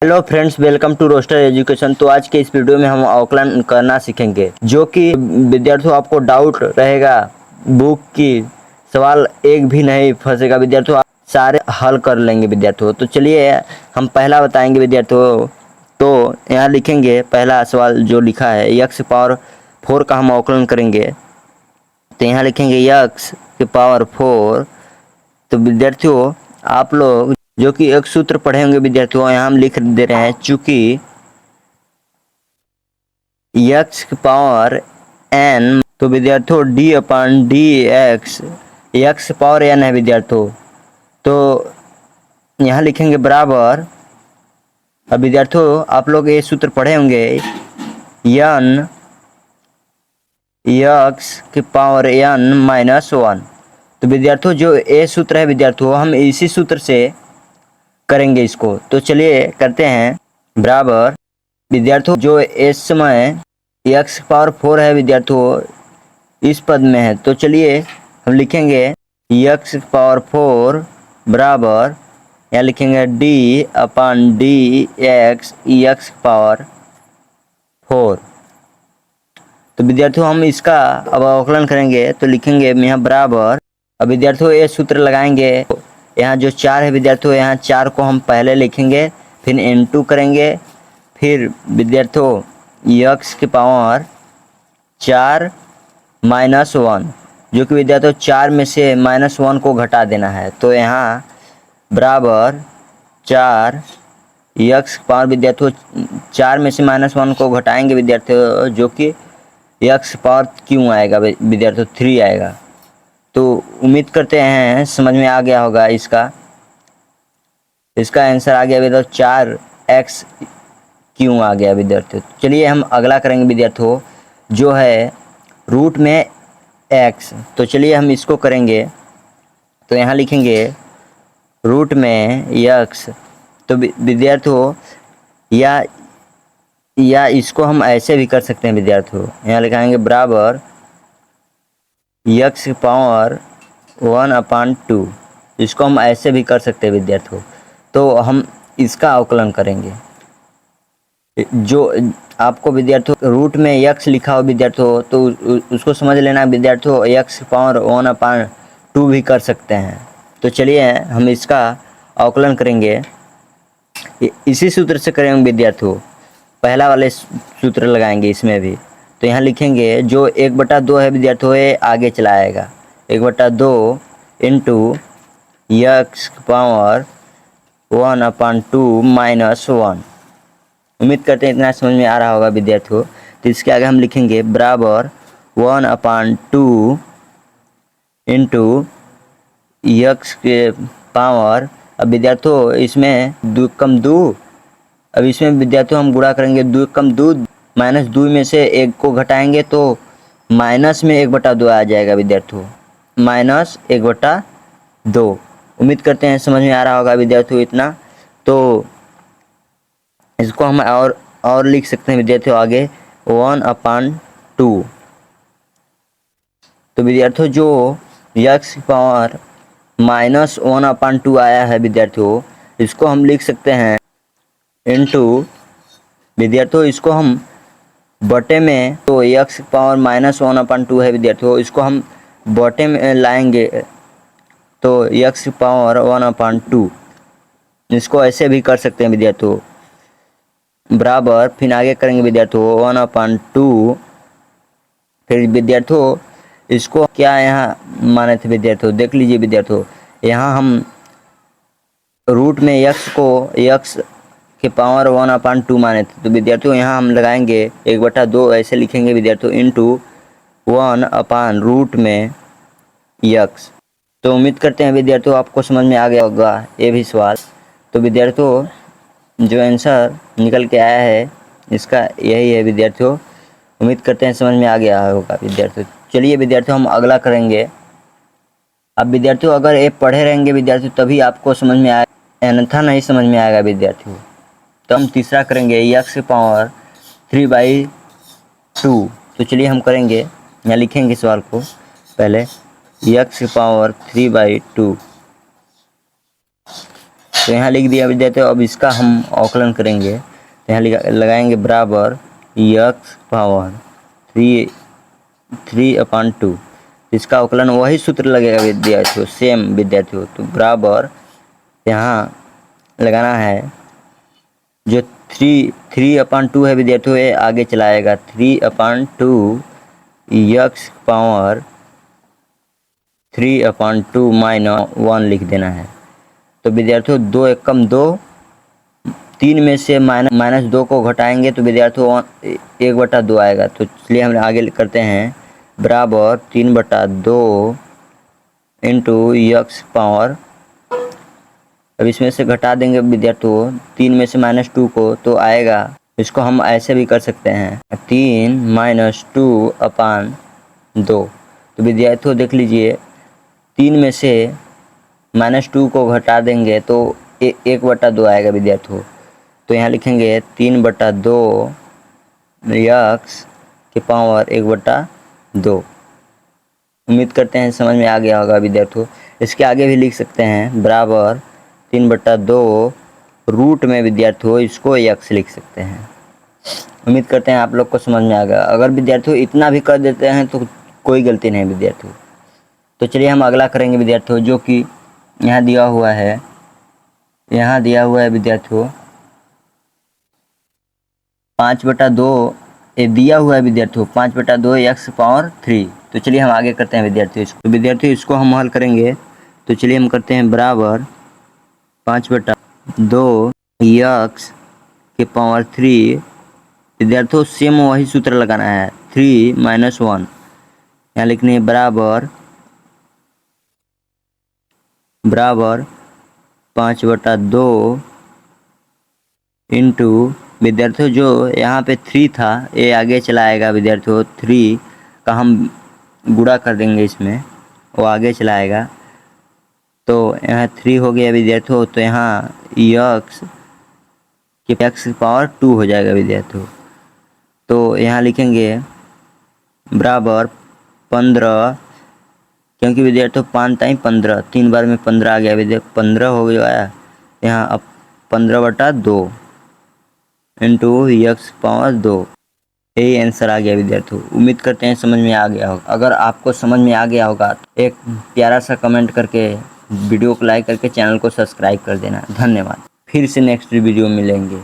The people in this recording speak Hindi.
Hello friends, welcome to roster education. तो आज के इस वीडियो में हम आकलन करना सीखेंगे, जो कि विद्यार्थियों आपको डाउट रहेगा बुक की, सवाल एक भी नहीं फंसेगा विद्यार्थियों, आप सारे हल कर लेंगे विद्यार्थियों। तो चलिए हम पहला बताएंगे विद्यार्थियों। तो यहाँ लिखेंगे पहला सवाल जो लिखा है यक्स पावर 4 का हम आकलन करेंगे। तो यहाँ लिखेंगे यक्स के पावर 4। तो विद्यार्थियों आप लोग जो कि एक सूत्र पढ़े होंगे विद्यार्थियों, यहाँ हम लिख दे रहे हैं, चूंकि x की पावर n, तो विद्यार्थियों d अपन D X, x power n है विद्यार्थियों। तो यहाँ लिखेंगे बराबर। अब विद्यार्थियों आप लोग ये सूत्र पढ़े होंगे, n x की पावर n माइनस 1। तो विद्यार्थियों जो ये सूत्र है विद्यार्थियों, हम इसी सूत्र से करेंगे इसको। तो चलिए करते हैं। बराबर विद्यार्थियों जो इस समय x पावर 4 है विद्यार्थियों, इस पद में है। तो चलिए हम लिखेंगे x पावर 4 बराबर, यहाँ लिखेंगे d अपन डी एक्स x पावर 4। तो विद्यार्थियों हम इसका अब अवकलन करेंगे। तो लिखेंगे यहाँ बराबर। अब विद्यार्थियों ये सूत्र लगाएंगे। यहाँ जो 4 है विद्यार्थियों, यहाँ 4 को हम पहले लिखेंगे, फिर n2 करेंगे, फिर विद्यार्थियों x की पावर 4 माइनस 1, जो कि विद्यार्थियों 4 में से -1 को घटा देना है। तो यहाँ बराबर 4 x की पावर विद्यार्थियों 4 में से -1 को घटाएंगे विद्यार्थियों, जो कि x पावर क्यों आएगा विद्यार्थियों 3 आएगा। तो उम्मीद करते हैं समझ में आ गया होगा। इसका आंसर आ गया विद्यार्थियों 4x क्यों आ गया विद्यार्थियों। चलिए हम अगला करेंगे विद्यार्थियों, जो है रूट में x। तो चलिए हम इसको करेंगे। तो यहाँ लिखेंगे रूट में x। तो विद्यार्थियों या इसको हम ऐसे भी कर सकते हैं विद्यार्थियों, यहाँ लिखाएंगे बराबर x की पावर 1/2। इसको हम ऐसे भी कर सकते हैं विद्यार्थियों। तो हम इसका अवकलन करेंगे। जो आपको विद्यार्थियों रूट में x लिखा हो विद्यार्थियों, तो उसको समझ लेना विद्यार्थियों, x की पावर 1/2 भी कर सकते हैं। तो चलिए हम इसका अवकलन करेंगे, इसी सूत्र से करेंगे विद्यार्थियों। पहला वाले सूत्र लगाएंगे इसमें भी। तो यहाँ लिखेंगे जो 1/2 है विद्यार्थियों, ये आगे चलाएगा 1/2 इंटू x की पावर 1/2 माइनस 1। उम्मीद करते हैं इतना समझ में आ रहा होगा विद्यार्थियों। तो इसके आगे हम लिखेंगे बराबर 1/2 इंटू x के पावर। अब विद्यार्थियों इसमें 2 कम 2, अब इसमें विद्यार्थियों हम गुणा करेंगे 2 कम 2, -2 में से 1 को घटाएंगे तो माइनस में 1/2 आ जाएगा विद्यार्थियों, -1/2। उम्मीद करते हैं समझ में आ रहा होगा विद्यार्थियों इतना। तो इसको हम और लिख सकते हैं विद्यार्थियों आगे 1/2। तो विद्यार्थियों जो x की पावर -1/2 आया है विद्यार्थियों, इसको हम लिख सकते हैं इनटू विद्यार्थियों, इसको हम बटे में, तो x की पावर -1/2 है विद्यार्थियों, इसको हम बटे में लाएंगे तो x की पावर 1/2। इसको ऐसे भी कर सकते हैं विद्यार्थियों बराबर। फिर आगे करेंगे विद्यार्थियों 1/2। फिर विद्यार्थियों इसको क्या यहाँ माने थे विद्यार्थियों, देख लीजिए विद्यार्थियों, यहाँ हम रूट में x को x के पावर 1/2 माने थे। तो विद्यार्थियों यहाँ हम लगाएंगे 1/2 ऐसे लिखेंगे विद्यार्थियों इंटू 1/रूट में x। तो उम्मीद करते हैं विद्यार्थियों आपको समझ में आ गया होगा ये भी सवाल। तो विद्यार्थियों जो आंसर निकल के आया है इसका यही है विद्यार्थियों। उम्मीद करते हैं समझ में आ गया होगा विद्यार्थियों। चलिए विद्यार्थियों हम अगला करेंगे। अब विद्यार्थियों अगर ये पढ़े रहेंगे विद्यार्थियों तभी आपको समझ में आएगा, अन्यथा नहीं समझ में आएगा विद्यार्थियों। तो हम तीसरा करेंगे x की पावर 3/2। तो चलिए हम करेंगे, यहाँ लिखेंगे सवाल को पहले x की पावर 3/2। तो यहाँ लिख दिया विद्यार्थियों। अब इसका हम अवकलन करेंगे, तो यहाँ लगाएंगे बराबर x पावर 3/2। इसका अवकलन वही सूत्र लगेगा विद्यार्थियों, सेम विद्यार्थियों। तो बराबर यहाँ लगाना है, जो 3/2 है विद्यार्थियों, ये आगे चलाएगा 3/2 x पावर 3/2 - 1 लिख देना है। तो विद्यार्थियों 2 एकम 2, 3 में से -2 को घटाएंगे तो विद्यार्थियों 1/2 आएगा। तो इसलिए हम आगे करते हैं बराबर 3/2 इंटू x पावर, अब इसमें से घटा देंगे विद्यार्थियों 3 में से -2 को, तो आएगा, इसको हम ऐसे भी कर सकते हैं 3 - 2/2। तो विद्यार्थियों देख लीजिए, 3 में से -2 को घटा देंगे तो 1/2 आएगा विद्यार्थियों। तो यहाँ लिखेंगे 3/2 x की पावर 1/2। उम्मीद करते हैं समझ में आ गया होगा विद्यार्थियों। इसके आगे भी लिख सकते हैं बराबर 3/2 रूट में विद्यार्थियों इसको x लिख सकते हैं। उम्मीद करते हैं आप लोग को समझ में आ गया। अगर विद्यार्थियों इतना भी कर देते हैं तो कोई गलती नहीं विद्यार्थियों। तो चलिए हम अगला करेंगे विद्यार्थियों, जो कि यहाँ दिया हुआ है, यहाँ दिया हुआ है विद्यार्थियों 5/2, ये दिया हुआ है विद्यार्थियों 5/2 x पावर 3। तो चलिए हम आगे करते हैं विद्यार्थियों इसको। तो विद्यार्थियों इसको हम हल करेंगे, तो चलिए हम करते हैं बराबर 5/2 x के पावर 3। विद्यार्थियों सेम वही सूत्र लगाना है, 3 - 1। यहाँ लिखने है बराबर 5/2 इंटू विद्यार्थियों जो यहाँ पे 3 था ये आगे चलाएगा विद्यार्थियों, 3 का हम गुणा कर देंगे इसमें, वो आगे चलाएगा। तो यहाँ 3 हो गया विद्यार्थियों, तो यहाँ x की पावर 2 हो जाएगा विद्यार्थियों। तो यहाँ लिखेंगे बराबर 15, क्योंकि विद्यार्थियों 5 टाइम 15, 3 बार में 15 आ गया विद्यार्थियों, 15 हो गया यहाँ। अब 15/2 इंटू x पावर 2, यही आंसर आ गया विद्यार्थियों। उम्मीद करते हैं समझ में आ गया होगा। अगर आपको समझ में आ गया होगा तो एक प्यारा सा कमेंट करके, वीडियो को लाइक करके चैनल को सब्सक्राइब कर देना। धन्यवाद। फिर से नेक्स्ट वीडियो मिलेंगे।